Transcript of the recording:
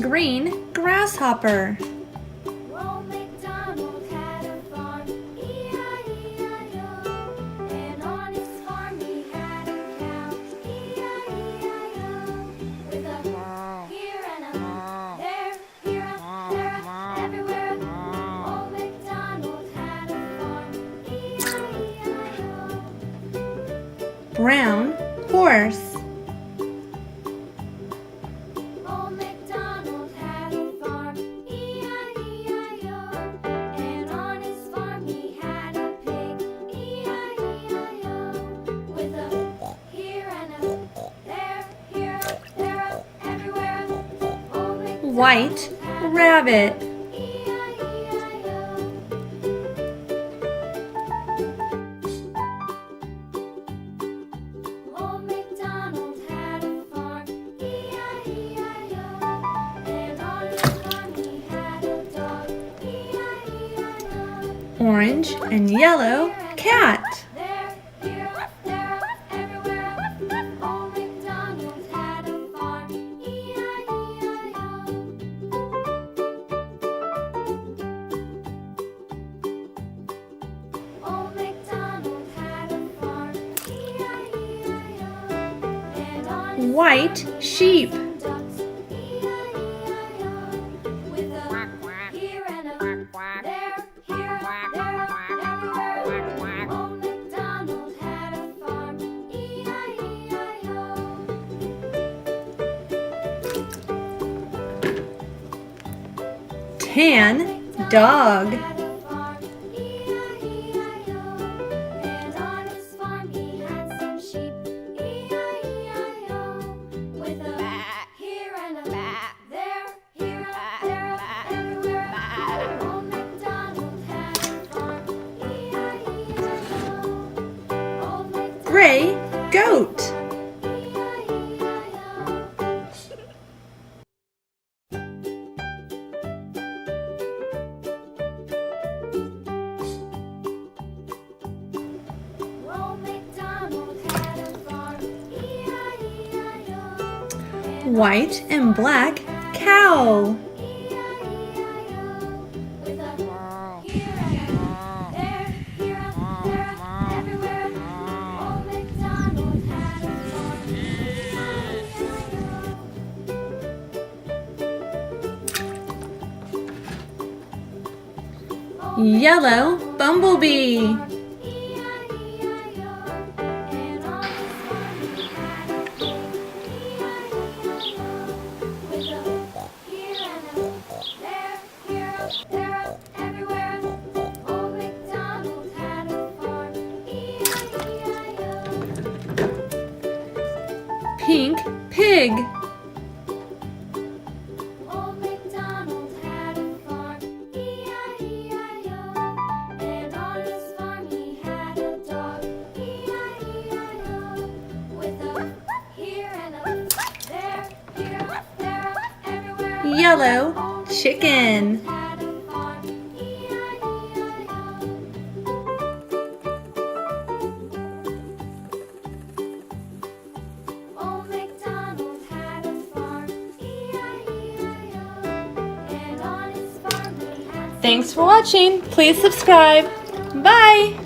green grasshopper. Old MacDonald had a farm, E-I-E-I-O. And on his farm he had a cow, E-I-E-I-O. With a here and a there, here a there, everywhere. Old MacDonald had a farm, E-I-E-I-O. Brown horse. Old MacDonald had a farm, E-I-E-I-O. And on his farm he had a pig, E-I-E-I-O. With a here and a there, here, there, everywhere. Old MacDonald White had a rabbit. farm, E-I-E-I-O. Old MacDonald had a farm, E-I-E-I-O. And on his farm he had a dog, E-I-E-I-O. Orange and yellow cat. There, here, there, everywhere. Old MacDonald had a farm, E-I-E-I-O. Old MacDonald had a farm, E-I-E-I-O. And on his White sheep. ducks, E-I-E-I-O. With a here and a there, here, there, everywhere. Old MacDonald had a farm, E-I-E-I-O. 10 dog. Had a farm, E-I-E-I-O. And on his farm he had some sheep, E-I-E-I-O. With a here and a there, here, there, everywhere. Old MacDonald had a farm, E-I-E-I-O. Old MacDonald Gray goat. White and black cow. Yellow bumblebee. Pink pig. Old MacDonald had a farm, E-I-E-I-O. And on his farm he had a dog, E-I-E-I-O. With a here and a there, here, there, everywhere. Yellow Old chicken. MacDonald had a farm, E-I-E-I-O. Old MacDonald had a farm, E-I-E-I-O. And on his farm he had Thanks for watching. Please subscribe. Bye.